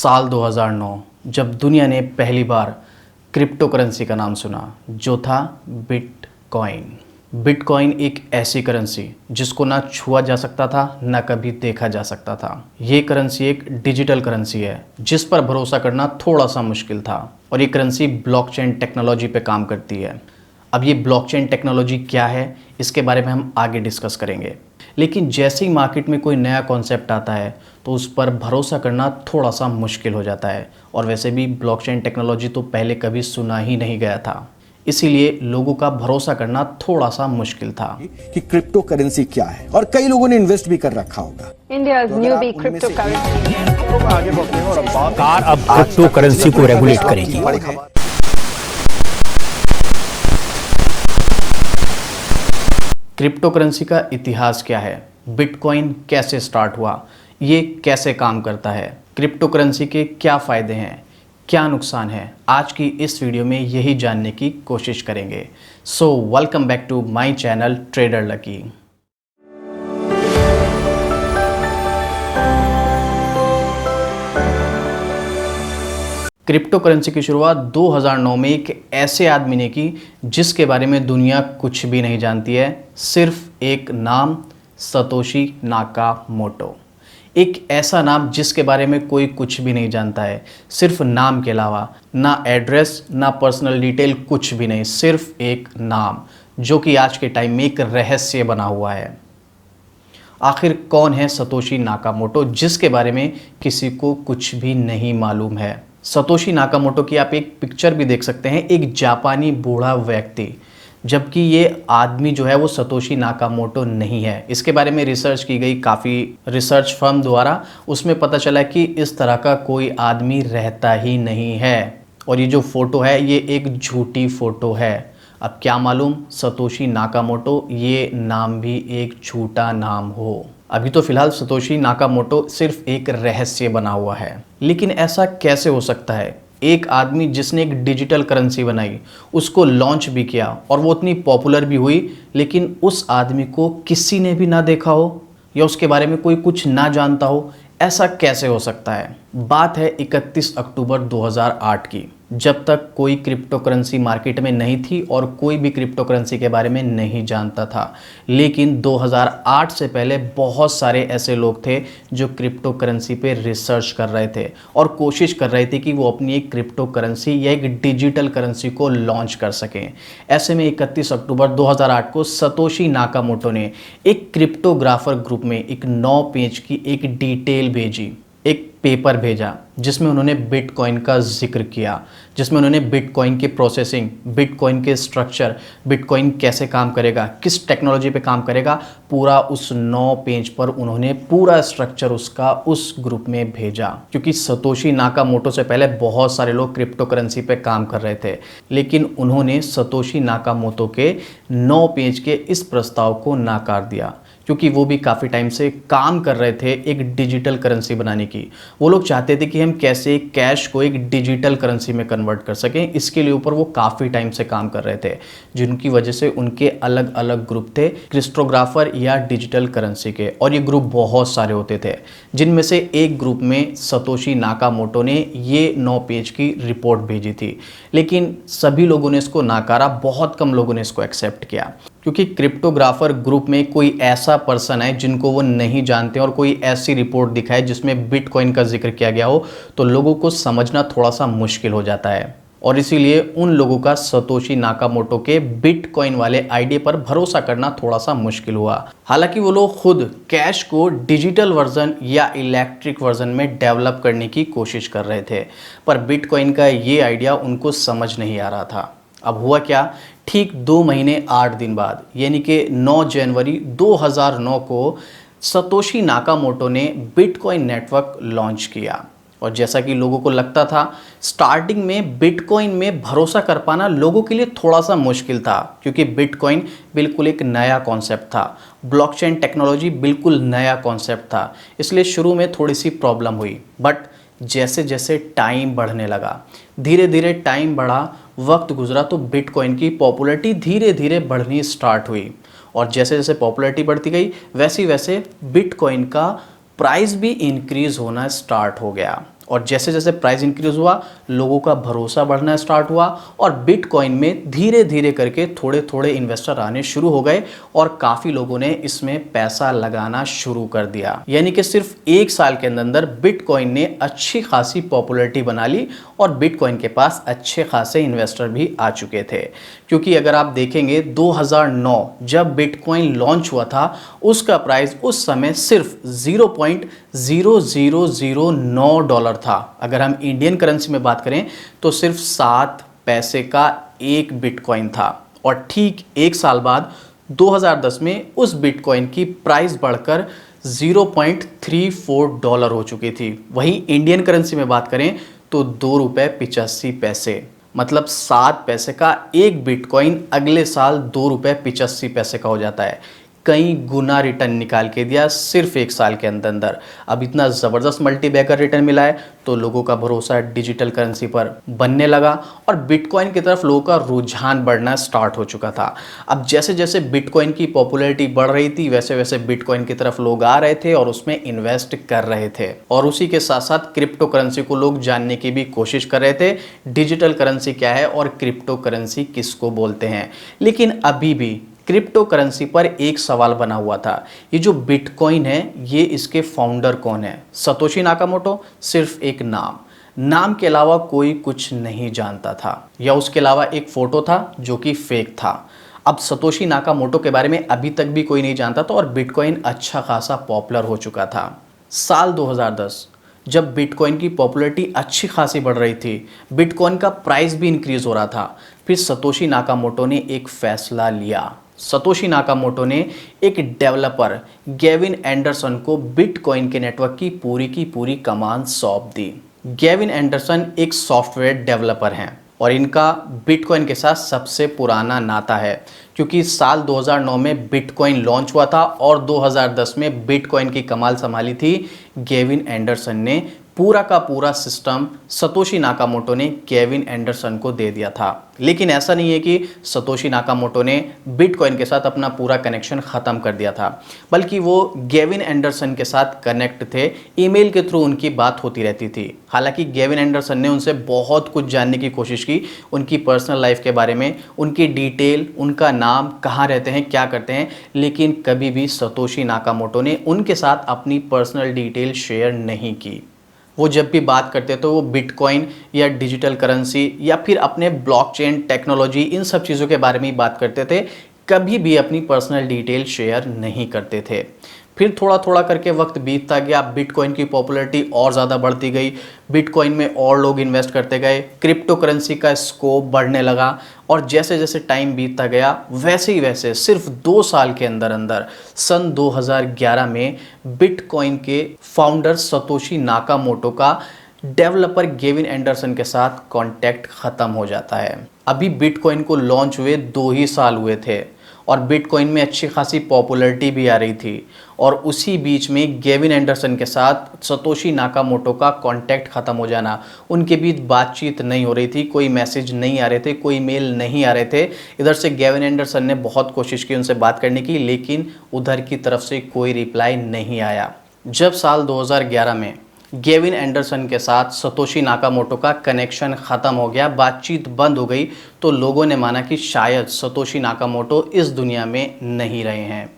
साल 2009 जब दुनिया ने पहली बार क्रिप्टो करेंसी का नाम सुना, जो था बिटकॉइन। बिटकॉइन एक ऐसी करेंसी जिसको ना छुआ जा सकता था, ना कभी देखा जा सकता था। ये करेंसी एक डिजिटल करेंसी है जिस पर भरोसा करना थोड़ा सा मुश्किल था, और ये करेंसी ब्लॉकचेन टेक्नोलॉजी पे काम करती है। अब ये ब्लॉकचेन टेक्नोलॉजी क्या है, इसके बारे में हम आगे डिस्कस करेंगे। लेकिन जैसे ही मार्केट में कोई नया कॉन्सेप्ट आता है तो उस पर भरोसा करना थोड़ा सा मुश्किल हो जाता है, और वैसे भी ब्लॉकचेन टेक्नोलॉजी तो पहले कभी सुना ही नहीं गया था, इसीलिए लोगों का भरोसा करना थोड़ा सा मुश्किल था कि क्रिप्टो करेंसी क्या है, और कई लोगों ने इन्वेस्ट भी कर रखा होगा। India's newbie cryptocurrency. सरकार अब क्रिप्टो करेंसी को रेगुलेट करेगी। क्रिप्टो करेंसी का इतिहास क्या है, बिटकॉइन कैसे स्टार्ट हुआ, ये कैसे काम करता है, क्रिप्टो करेंसी के क्या फ़ायदे हैं, क्या नुकसान है, आज की इस वीडियो में यही जानने की कोशिश करेंगे। So welcome back to my channel trader Lucky. Crypto currency की शुरुआत 2009 में एक ऐसे आदमी ने की जिसके बारे में दुनिया कुछ भी नहीं जानती है, सिर्फ एक नाम, सतोशी नाकामोटो। एक ऐसा नाम जिसके बारे में कोई कुछ भी नहीं जानता है, सिर्फ नाम के अलावा ना एड्रेस ना पर्सनल डिटेल, कुछ भी नहीं, सिर्फ एक नाम जो कि आज के टाइम में एक रहस्य बना हुआ है। आखिर कौन है सतोशी नाकामोटो, जिसके बारे में किसी को कुछ भी नहीं मालूम है। सतोशी नाकामोटो की आप एक पिक्चर भी देख सकते हैं, एक जापानी बूढ़ा व्यक्ति, जबकि ये आदमी जो है वो सतोशी नाकामोटो नहीं है। इसके बारे में रिसर्च की गई काफ़ी रिसर्च फर्म द्वारा, उसमें पता चला कि इस तरह का कोई आदमी रहता ही नहीं है, और ये जो फ़ोटो है ये एक झूठी फ़ोटो है। अब क्या मालूम सतोशी नाकामोटो ये नाम भी एक झूठा नाम हो। अभी तो फिलहाल सतोशी नाकामोटो सिर्फ एक रहस्य बना हुआ है, लेकिन ऐसा कैसे हो सकता है? एक आदमी जिसने एक डिजिटल करेंसी बनाई, उसको लॉन्च भी किया और वो इतनी पॉपुलर भी हुई, लेकिन उस आदमी को किसी ने भी ना देखा हो या उसके बारे में कोई कुछ ना जानता हो, ऐसा कैसे हो सकता है? बात है 31 अक्टूबर 2008 की, जब तक कोई क्रिप्टो करेंसी मार्केट में नहीं थी और कोई भी क्रिप्टो करेंसी के बारे में नहीं जानता था। लेकिन 2008 से पहले बहुत सारे ऐसे लोग थे जो क्रिप्टो करेंसी पे रिसर्च कर रहे थे और कोशिश कर रहे थे कि वो अपनी एक क्रिप्टो करेंसी या एक डिजिटल करेंसी को लॉन्च कर सकें। ऐसे में 31 अक्टूबर 2008 को सतोशी नाकामोटो ने एक क्रिप्टोग्राफर ग्रुप में एक 9 पेज की एक डिटेल भेजी, एक पेपर भेजा, जिसमें उन्होंने बिटकॉइन का जिक्र किया, जिसमें उन्होंने बिटकॉइन के प्रोसेसिंग, बिटकॉइन के स्ट्रक्चर, बिटकॉइन कैसे काम करेगा, किस टेक्नोलॉजी पे काम करेगा, पूरा उस 9 पेज पर उन्होंने पूरा स्ट्रक्चर उसका उस ग्रुप में भेजा। क्योंकि सतोशी नाकामोटो से पहले बहुत सारे लोग क्रिप्टो करेंसी पे काम कर रहे थे, लेकिन उन्होंने सतोशी नाकामोटो के 9 पेज के इस प्रस्ताव को नाकार दिया, क्योंकि वो भी काफ़ी टाइम से काम कर रहे थे एक डिजिटल करेंसी बनाने की। वो लोग चाहते थे कि हम कैसे कैश को एक डिजिटल करेंसी में कन्वर्ट कर सकें, इसके लिए ऊपर वो काफ़ी टाइम से काम कर रहे थे, जिनकी वजह से उनके अलग अलग ग्रुप थे क्रिप्टोग्राफर या डिजिटल करेंसी के, और ये ग्रुप बहुत सारे होते थे, जिनमें से एक ग्रुप में सतोशी नाकामोटो ने ये 9 पेज की रिपोर्ट भेजी थी। लेकिन सभी लोगों ने इसको नाकारा, बहुत कम लोगों ने इसको एक्सेप्ट किया, क्योंकि क्रिप्टोग्राफर ग्रुप में कोई ऐसा पर्सन है जिनको वो नहीं जानते और कोई ऐसी रिपोर्ट दिखाए जिसमें बिटकॉइन का जिक्र किया गया हो, तो लोगों को समझना थोड़ा सा मुश्किल हो जाता है। और इसीलिए उन लोगों का सतोशी नाकामोटो के बिटकॉइन वाले आइडिया पर भरोसा करना थोड़ा सा मुश्किल हुआ। हालांकि वो लोग खुद कैश को डिजिटल वर्जन या इलेक्ट्रिक वर्जन में डेवलप करने की कोशिश कर रहे थे, पर बिटकॉइन का ये आइडिया उनको समझ नहीं आ रहा था। अब हुआ क्या, ठीक 2 महीने 8 दिन बाद, यानी कि 9 जनवरी 2009 को सतोशी नाकामोटो ने बिटकॉइन नेटवर्क लॉन्च किया। और जैसा कि लोगों को लगता था, स्टार्टिंग में बिटकॉइन में भरोसा कर पाना लोगों के लिए थोड़ा सा मुश्किल था, क्योंकि बिटकॉइन बिल्कुल एक नया कॉन्सेप्ट था, ब्लॉकचेन टेक्नोलॉजी बिल्कुल नया कॉन्सेप्ट था, इसलिए शुरू में थोड़ी सी प्रॉब्लम हुई। बट जैसे जैसे टाइम बढ़ने लगा, धीरे धीरे टाइम बढ़ा, वक्त गुजरा, तो बिटकॉइन की पॉपुलैरिटी धीरे धीरे बढ़नी स्टार्ट हुई, और जैसे जैसे पॉपुलैरिटी बढ़ती गई वैसे वैसे बिटकॉइन का प्राइस भी इंक्रीज़ होना स्टार्ट हो गया। और जैसे जैसे प्राइस इंक्रीज हुआ लोगों का भरोसा बढ़ना स्टार्ट हुआ और बिटकॉइन में धीरे धीरे करके थोड़े थोड़े इन्वेस्टर आने शुरू हो गए और काफ़ी लोगों ने इसमें पैसा लगाना शुरू कर दिया। यानी कि सिर्फ एक साल के अंदर बिटकॉइन ने अच्छी खासी पॉपुलैरिटी बना ली और बिटकॉइन के पास अच्छे खासे इन्वेस्टर भी आ चुके थे। क्योंकि अगर आप देखेंगे 2009 जब बिटकॉइन लॉन्च हुआ था उसका प्राइस उस समय सिर्फ $0.0009 था। अगर हम इंडियन करेंसी में बात करें तो सिर्फ 7 पैसे का एक बिटकॉइन था और ठीक एक साल बाद 2010 में उस बिटकॉइन की प्राइस बढ़कर $0.34 हो चुकी थी। वहीं इंडियन करेंसी में बात करें तो ₹2.85, मतलब 7 पैसे का एक बिटकॉइन अगले साल ₹2.85 का हो जाता है। कई गुना रिटर्न निकाल के दिया सिर्फ एक साल के अंदर। अब इतना ज़बरदस्त मल्टीबैगर रिटर्न मिला है तो लोगों का भरोसा डिजिटल करेंसी पर बनने लगा और बिटकॉइन की तरफ लोगों का रुझान बढ़ना स्टार्ट हो चुका था। अब जैसे जैसे बिटकॉइन की पॉपुलैरिटी बढ़ रही थी वैसे वैसे बिटकॉइन की तरफ लोग आ रहे थे और उसमें इन्वेस्ट कर रहे थे और उसी के साथ साथ क्रिप्टो करेंसी को लोग जानने की भी कोशिश कर रहे थे, डिजिटल करेंसी क्या है और क्रिप्टो करेंसी किसको बोलते हैं। लेकिन अभी भी क्रिप्टो करेंसी पर एक सवाल बना हुआ था, ये जो बिटकॉइन है ये इसके फाउंडर कौन है? सतोशी नाकामोटो सिर्फ एक नाम के अलावा कोई कुछ नहीं जानता था या उसके अलावा एक फोटो था जो कि फेक था। अब सतोशी नाकामोटो के बारे में अभी तक भी कोई नहीं जानता था और बिटकॉइन अच्छा खासा पॉपुलर हो चुका था। साल 2010 जब बिटकॉइन की पॉपुलैरिटी अच्छी खासी बढ़ रही थी, बिटकॉइन का प्राइस भी इंक्रीज हो रहा था, फिर सतोशी नाकामोटो ने एक फैसला लिया। सतोशी नाकामोटो ने एक डेवलपर गेविन एंडरसन को बिटकॉइन के नेटवर्क की पूरी कमान सौंप दी। गेविन एंडरसन एक सॉफ्टवेयर डेवलपर हैं और इनका बिटकॉइन के साथ सबसे पुराना नाता है क्योंकि साल 2009 में बिटकॉइन लॉन्च हुआ था और 2010 में बिटकॉइन की कमाल संभाली थी गेविन एंडरसन ने। पूरा का पूरा सिस्टम सतोशी नाकामोटो ने गेविन एंडरसन को दे दिया था। लेकिन ऐसा नहीं है कि सतोशी नाकामोटो ने बिटकॉइन के साथ अपना पूरा कनेक्शन ख़त्म कर दिया था, बल्कि वो गेविन एंडरसन के साथ कनेक्ट थे। ईमेल के थ्रू उनकी बात होती रहती थी। हालांकि गेविन एंडरसन ने उनसे बहुत कुछ जानने की कोशिश की, उनकी पर्सनल लाइफ के बारे में, उनकी डिटेल, उनका नाम, कहाँ रहते हैं, क्या करते हैं, लेकिन कभी भी सतोशी नाकामोटो ने उनके साथ अपनी पर्सनल डिटेल शेयर नहीं की। वो जब भी बात करते तो वो बिटकॉइन या डिजिटल करेंसी या फिर अपने ब्लॉकचेन टेक्नोलॉजी इन सब चीज़ों के बारे में ही बात करते थे, कभी भी अपनी पर्सनल डिटेल शेयर नहीं करते थे। फिर थोड़ा थोड़ा करके वक्त बीतता गया, बिटकॉइन की पॉपुलैरिटी और ज़्यादा बढ़ती गई, बिटकॉइन में और लोग इन्वेस्ट करते गए, क्रिप्टो करेंसी का स्कोप बढ़ने लगा और जैसे जैसे टाइम बीतता गया वैसे ही वैसे सिर्फ 2 साल के अंदर सन 2011 में बिटकॉइन के फाउंडर सतोशी नाकामोटो का डेवलपर गेविन एंडरसन के साथ कॉन्टैक्ट ख़त्म हो जाता है। अभी बिटकॉइन को लॉन्च हुए 2 ही साल हुए थे और बिटकॉइन में अच्छी खासी पॉपुलैरिटी भी आ रही थी और उसी बीच में गेविन एंडरसन के साथ सतोशी नाकामोटो का कांटेक्ट ख़त्म हो जाना, उनके बीच बातचीत नहीं हो रही थी, कोई मैसेज नहीं आ रहे थे, कोई मेल नहीं आ रहे थे। इधर से गेविन एंडरसन ने बहुत कोशिश की उनसे बात करने की, लेकिन उधर की तरफ से कोई रिप्लाई नहीं आया। जब साल 2011 में गेविन एंडरसन के साथ सतोशी नाकामोटो का कनेक्शन ख़त्म हो गया, बातचीत बंद हो गई, तो लोगों ने माना कि शायद सतोशी नाकामोटो इस दुनिया में नहीं रहे हैं।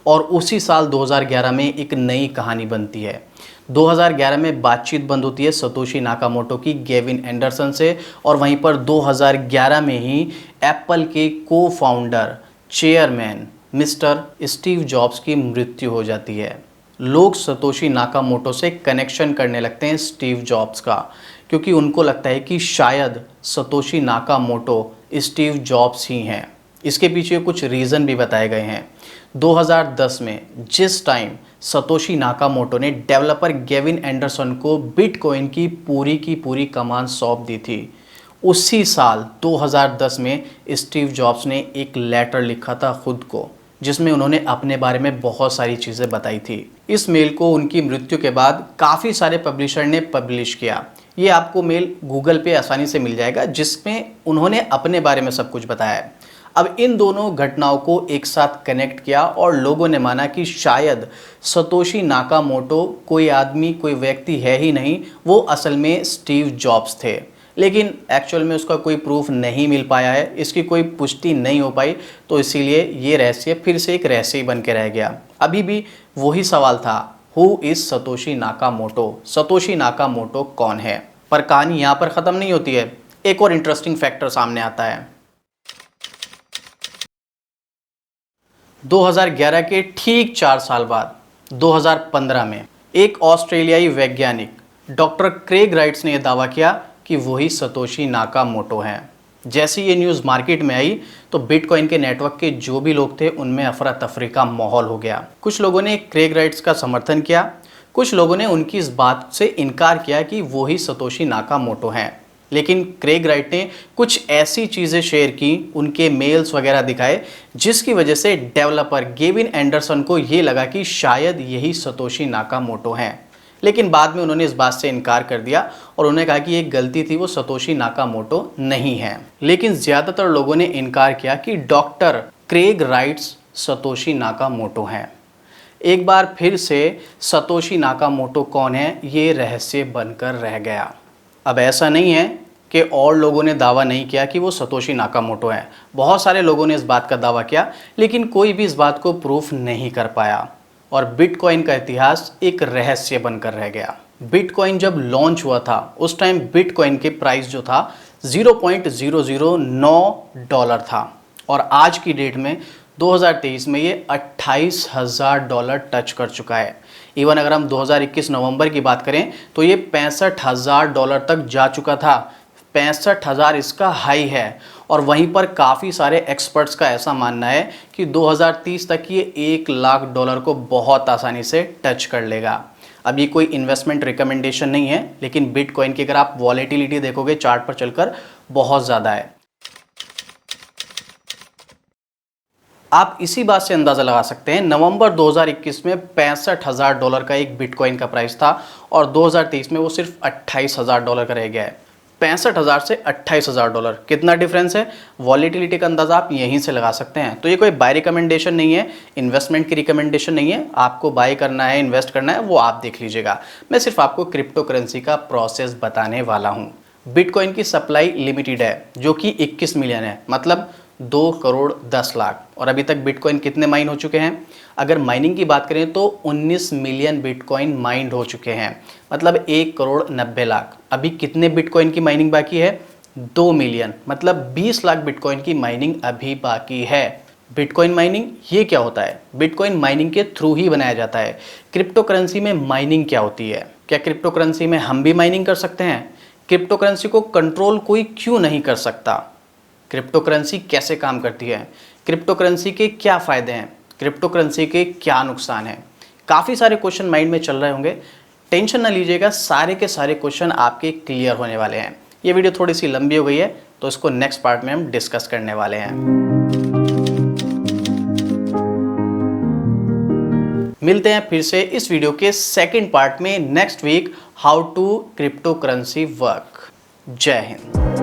और उसी साल 2011 में एक नई कहानी बनती है। 2011 में बातचीत बंद होती है सतोशी नाकामोटो की गेविन एंडरसन से और वहीं पर 2011 में ही एप्पल के को founder chairman mister Steve jobs की मृत्यु हो जाती है। लोग सतोशी नाकामोटो से कनेक्शन करने लगते हैं स्टीव जॉब्स का, क्योंकि उनको लगता है कि शायद सतोशी नाकामोटो स्टीव जॉब्स ही हैं। इसके पीछे कुछ रीज़न भी बताए गए हैं। 2010 में जिस टाइम सतोशी नाकामोटो ने डेवलपर गेविन एंडरसन को बिटकॉइन की पूरी कमान सौंप दी थी, उसी साल 2010 में स्टीव जॉब्स ने एक लेटर लिखा था खुद को, जिसमें उन्होंने अपने बारे में बहुत सारी चीज़ें बताई थी। इस मेल को उनकी मृत्यु के बाद काफ़ी सारे पब्लिशर ने पब्लिश किया। ये आपको मेल गूगल पे आसानी से मिल जाएगा, जिसमें उन्होंने अपने बारे में सब कुछ बताया है। अब इन दोनों घटनाओं को एक साथ कनेक्ट किया और लोगों ने माना कि शायद सतोशी नाकामोटो कोई आदमी, कोई व्यक्ति है ही नहीं, वो असल में स्टीव जॉब्स थे। लेकिन एक्चुअल में उसका कोई प्रूफ नहीं मिल पाया है, इसकी कोई पुष्टि नहीं हो पाई, तो इसीलिए ये रहस्य फिर से एक रहस्य ही बन के रह गया। अभी भी वही सवाल था, who is Satoshi Nakamoto? Satoshi Nakamoto कौन है? पर कहानी यहाँ पर ख़त्म नहीं होती है, एक और इंटरेस्टिंग फैक्टर सामने आता है। 2011 के ठीक 4 साल बाद 2015 में एक ऑस्ट्रेलियाई वैज्ञानिक डॉक्टर क्रेग राइट्स ने यह दावा किया कि वही सतोशी नाकामोटो हैं। जैसे ये न्यूज़ मार्केट में आई तो बिटकॉइन के नेटवर्क के जो भी लोग थे उनमें अफरा तफरी का माहौल हो गया। कुछ लोगों ने क्रेग राइट्स का समर्थन किया, कुछ लोगों ने उनकी इस बात से इनकार किया कि वही सतोशी नाकामोटो हैं। लेकिन क्रेग राइट ने कुछ ऐसी चीज़ें शेयर की, उनके मेल्स वगैरह दिखाए, जिसकी वजह से डेवलपर गेविन एंडरसन को ये लगा कि शायद यही सतोशी नाकामोटो हैं। लेकिन बाद में उन्होंने इस बात से इनकार कर दिया और उन्होंने कहा कि एक गलती थी, वो सतोशी नाकामोटो नहीं है। लेकिन ज़्यादातर लोगों ने इनकार किया कि doctor Craig rights Satoshi Nakamoto हैं। एक बार फिर से सतोशी नाकामोटो कौन है, ये रहस्य बनकर रह गया। अब ऐसा नहीं है कि और लोगों ने दावा नहीं किया कि वो सतोशी नाकामोटो हैं। बहुत सारे लोगों ने इस बात का दावा किया, लेकिन कोई भी इस बात को प्रूफ नहीं कर पाया और बिटकॉइन का इतिहास एक रहस्य बनकर रह गया। बिटकॉइन जब लॉन्च हुआ था उस टाइम बिटकॉइन के प्राइस जो था $0.009 था और आज की डेट में 2023 में ये $28,000 टच कर चुका है। इवन अगर हम 2021 नवंबर की बात करें तो ये $65,000 तक जा चुका था। 65,000 इसका हाई है और वहीं पर काफ़ी सारे एक्सपर्ट्स का ऐसा मानना है कि 2030 तक ये $1 लाख को बहुत आसानी से टच कर लेगा। अब ये कोई इन्वेस्टमेंट रिकमेंडेशन नहीं है, लेकिन बिटकॉइन की अगर आप वॉलेटिलिटी देखोगे चार्ट पर चलकर बहुत ज़्यादा है। आप इसी बात से अंदाज़ा लगा सकते हैं, नवंबर 2021 में $65,000 का एक बिटकॉइन का प्राइस था और 2023 में वो सिर्फ $28,000 का रह गया है। 65,000 से $28,000 कितना डिफरेंस है? वॉलेटिलिटी का अंदाज़ा आप यहीं से लगा सकते हैं। तो ये कोई बाय रिकमेंडेशन नहीं है, इन्वेस्टमेंट की रिकमेंडेशन नहीं है। आपको बाय करना है, इन्वेस्ट करना है, वो आप देख लीजिएगा। मैं सिर्फ आपको क्रिप्टो करेंसी का प्रोसेस बताने वाला हूँ। बिटकॉइन की सप्लाई लिमिटेड है जो कि 21 मिलियन है, मतलब 2,10,00,000। और अभी तक बिटकॉइन कितने माइन हो चुके हैं? अगर माइनिंग की बात करें तो 19 मिलियन बिटकॉइन माइंड हो चुके हैं, मतलब 1,90,00,000। अभी कितने बिटकॉइन की माइनिंग बाकी है? 2 मिलियन, मतलब 20 लाख बिटकॉइन की माइनिंग अभी बाकी है। बिटकॉइन माइनिंग ये क्या होता है? बिटकॉइन माइनिंग के थ्रू ही बनाया जाता है। क्रिप्टो करेंसी में माइनिंग क्या होती है? क्या क्रिप्टो करेंसी में हम भी माइनिंग कर सकते हैं? क्रिप्टो करेंसी को कंट्रोल कोई क्यों नहीं कर सकता? क्रिप्टो करेंसी कैसे काम करती है? क्रिप्टो करेंसी के क्या फ़ायदे हैं? क्रिप्टो करेंसी के क्या नुकसान हैं? काफ़ी सारे क्वेश्चन माइंड में चल रहे होंगे। टेंशन ना लीजिएगा, सारे के सारे क्वेश्चन आपके क्लियर होने वाले हैं। ये वीडियो थोड़ी सी लंबी हो गई है तो इसको नेक्स्ट पार्ट में हम डिस्कस करने वाले हैं। मिलते हैं फिर से इस वीडियो के सेकंड पार्ट में next week, how to crypto currency work. जय हिंद।